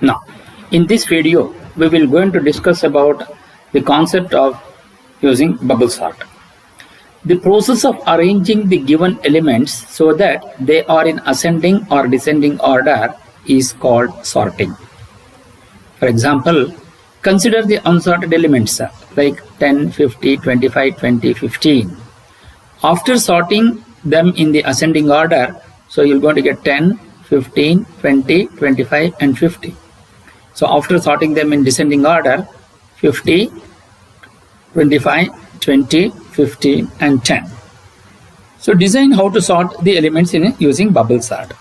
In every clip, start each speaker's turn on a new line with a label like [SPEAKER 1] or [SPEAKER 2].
[SPEAKER 1] Now, in this video, we will going to discuss about the concept of using bubble sort. The process of arranging the given elements so that they are in ascending or descending order is called sorting. For example, consider the unsorted elements like 10, 50, 25, 20, 15. After sorting them in the ascending order, so you're going to get 10, 15, 20, 25 and 50. So after sorting them in descending order, 50, 25, 20, 15 and 10. So design how to sort the elements in using bubble sort.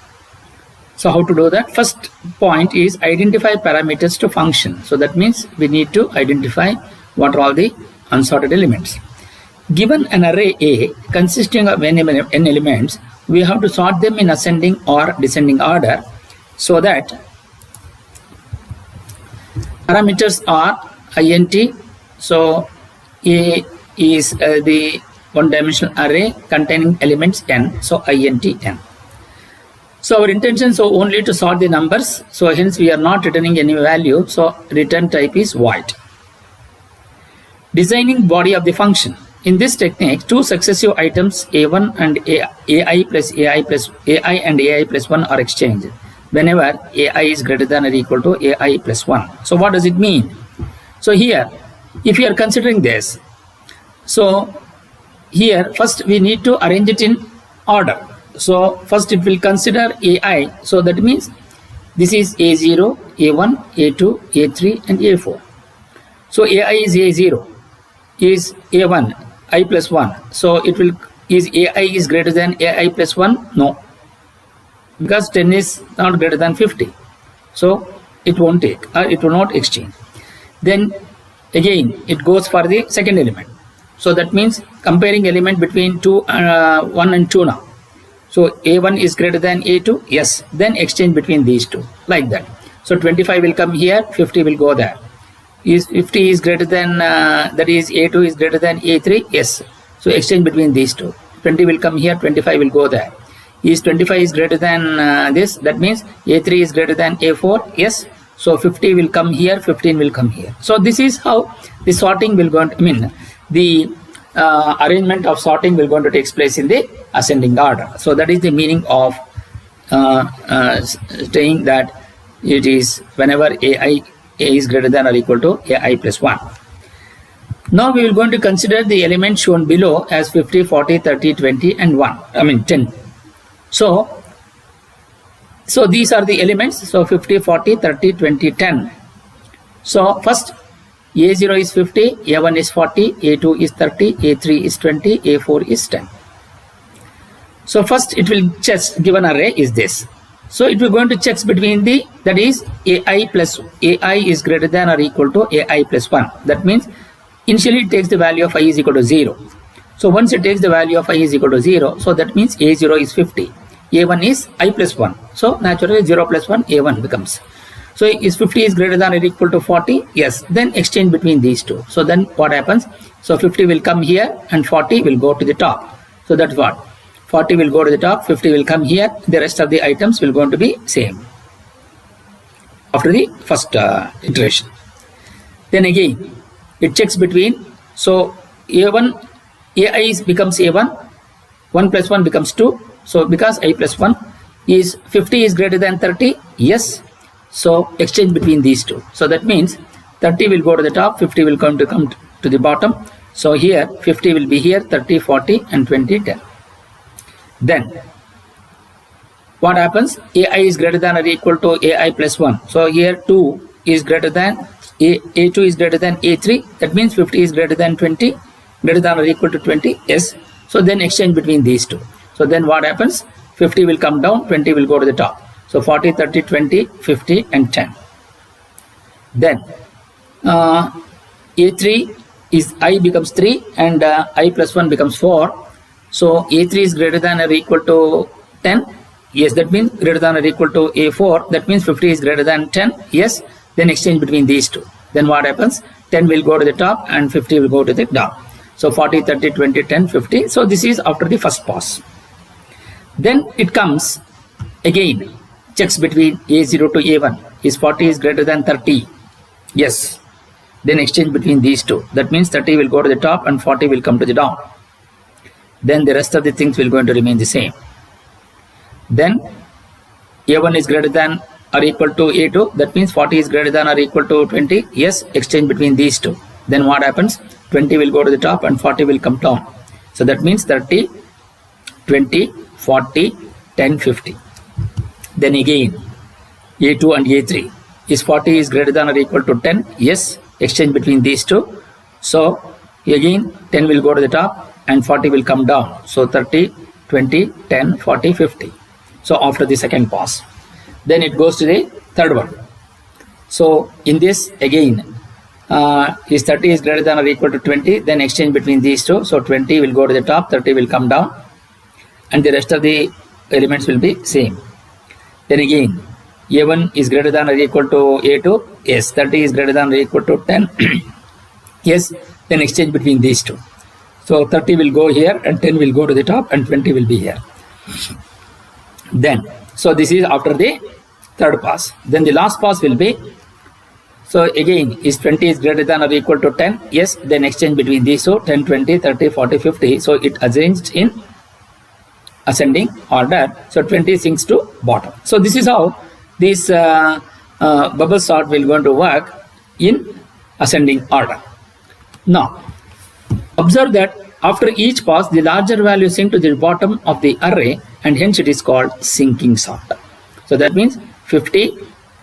[SPEAKER 1] So how to do that? First point is identify parameters to function. So that means we need to identify what are all the unsorted elements. Given an array A consisting of n elements, we have to sort them in ascending or descending order so that parameters are int. So A is the one-dimensional array containing elements n, so int n. So our intention is only to sort the numbers, so hence we are not returning any value, so return type is void. Designing body of the function. In this technique, two successive items a1 and ai plus ai plus ai and ai plus 1 are exchanged whenever ai is greater than or equal to ai plus 1. So what does it mean? So here, if you are considering this, so here first we need to arrange it in order. So first it will consider ai, so that means this is a0, a1, a2, a3 and a4. So ai is a0, is a1, I plus 1. So it will, is ai is greater than ai plus 1? No, because 10 is not greater than 50. So it won't take, or it will not exchange. Then again it goes for the second element. So that means comparing element between 1 and 2 now. So a1 is greater than a2, yes, then exchange between these two, like that. So 25 will come here, 50 will go there. Is 50 is greater than, that is a2 is greater than a3, yes. So exchange between these two. 20 will come here, 25 will go there. Is 25 is greater than this, that means a3 is greater than a4, yes. So 50 will come here, 15 will come here. So this is how the sorting will go, the arrangement of sorting will going to take place in the ascending order. So that is the meaning of saying that it is whenever a is greater than or equal to ai plus 1. Now we will going to consider the elements shown below as 50, 40, 30, 20 and 10. So these are the elements. So 50, 40, 30, 20, 10. So first a0 is 50, a1 is 40, a2 is 30, a3 is 20, a4 is 10. So first it will just give an array is this. So it will going to check between the, that is ai plus ai is greater than or equal to ai plus 1. That means initially it takes the value of I is equal to 0. So once it takes the value of I is equal to 0, so that means a0 is 50, a1 is I plus 1. So naturally 0 plus 1 a1 becomes. So is 50 is greater than or equal to 40? Yes. Then exchange between these two. So then what happens? So 50 will come here and 40 will go to the top. So that's what. 40 will go to the top, 50 will come here. The rest of the items will going to be same after the first iteration. Then again, it checks between. So a1, ai becomes a1, 1 plus 1 becomes 2. So because I plus 1 is 50 is greater than 30? Yes. So exchange between these two. So that means 30 will go to the top, 50 will come to the bottom. So here 50 will be here, 30, 40 and 20, 10. Then what happens? ai is greater than or equal to ai plus 1. So here 2 is greater than a2 is greater than a3. That means 50 is greater than 20, greater than or equal to 20. Yes. So then exchange between these two. So then what happens? 50 will come down, 20 will go to the top. So 40, 30, 20, 50 and 10. Then a3 is I becomes 3 and I plus 1 becomes 4. So a3 is greater than or equal to 10. Yes, that means greater than or equal to a4. That means 50 is greater than 10. Yes, then exchange between these two. Then what happens? 10 will go to the top and 50 will go to the down. So 40, 30, 20, 10, 50. So this is after the first pass. Then it comes again. checks between A0 to A1. Is 40 is greater than 30? Yes. Then exchange between these two. That means 30 will go to the top and 40 will come to the down. Then the rest of the things will going to remain the same. Then A1 is greater than or equal to A2. That means 40 is greater than or equal to 20. Yes, exchange between these two. Then what happens? 20 will go to the top and 40 will come down. So that means 30, 20, 40, 10, 50. Then again A2 and A3. Is 40 is greater than or equal to 10? Yes, exchange between these two. So again 10 will go to the top and 40 will come down. So 30, 20, 10, 40, 50. So after the second pass. Then it goes to the third one. So in this again, is 30 is greater than or equal to 20, then exchange between these two. So 20 will go to the top, 30 will come down, and the rest of the elements will be same. Then again, A1 is greater than or equal to A2. Yes, 30 is greater than or equal to 10. Yes, then exchange between these two. So 30 will go here and 10 will go to the top and 20 will be here. Then, so this is after the third pass. Then the last pass will be, so again, is 20 is greater than or equal to 10? Yes, then exchange between these two, 10, 20, 30, 40, 50. So it arranged in ascending order. So 20 sinks to bottom. So this is how this bubble sort will going to work in ascending order. Now, observe that after each pass, the larger value sink to the bottom of the array, and hence it is called sinking sort. So that means 50,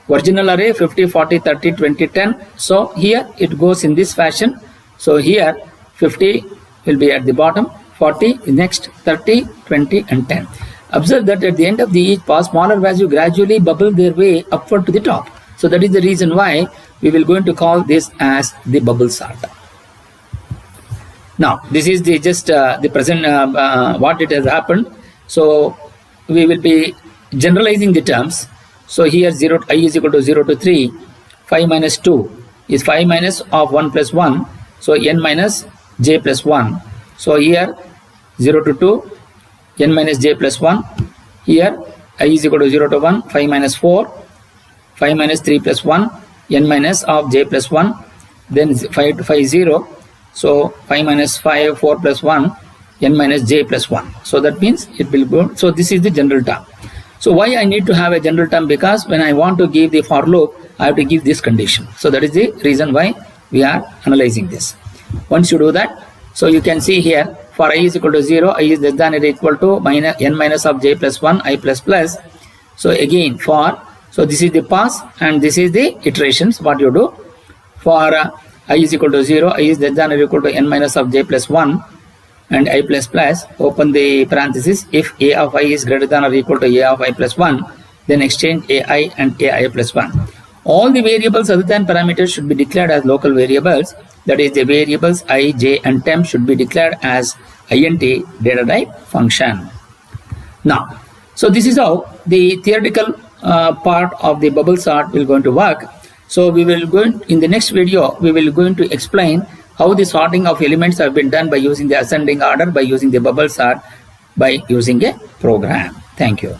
[SPEAKER 1] original array 50, 40, 30, 20, 10. So here it goes in this fashion. So here 50 will be at the bottom, 40 next, 30, 20 and 10. Observe that at the end of the each pass, smaller value gradually bubble their way upward to the top. So that is the reason why we will going to call this as the bubble sort. Now this is the just the present what it has happened. So we will be generalizing the terms. So here 0 I is equal to 0 to 3, 5 minus 2 is 5 minus of 1 plus 1. So n minus j plus 1. So here 0 to 2, n minus j plus 1. Here I is equal to 0 to 1, 5 minus 4, 5 minus 3 plus 1, n minus of j plus 1. Then 5 to 5 0. So 5 minus 5, 4 plus 1, n minus j plus 1. So that means it will go. So this is the general term. So why I need to have a general term? Because when I want to give the for loop, I have to give this condition. So that is the reason why we are analyzing this. Once you do that, so you can see here for I is equal to 0, I is less than or equal to minus n minus of j plus 1, I plus plus. So again for, so this is the pass and this is the iterations what you do. For I is equal to 0, I is less than or equal to n minus of j plus 1 and I plus plus, open the parenthesis, if a of I is greater than or equal to a of I plus 1, then exchange ai and ai plus 1. All the variables other than parameters should be declared as local variables. That is, the variables I, j and temp should be declared as int data type function. Now, so this is how the theoretical part of the bubble sort will going to work. So we will go in the next video, we will going to explain how the sorting of elements have been done by using the ascending order, by using the bubble sort, by using a program. Thank you.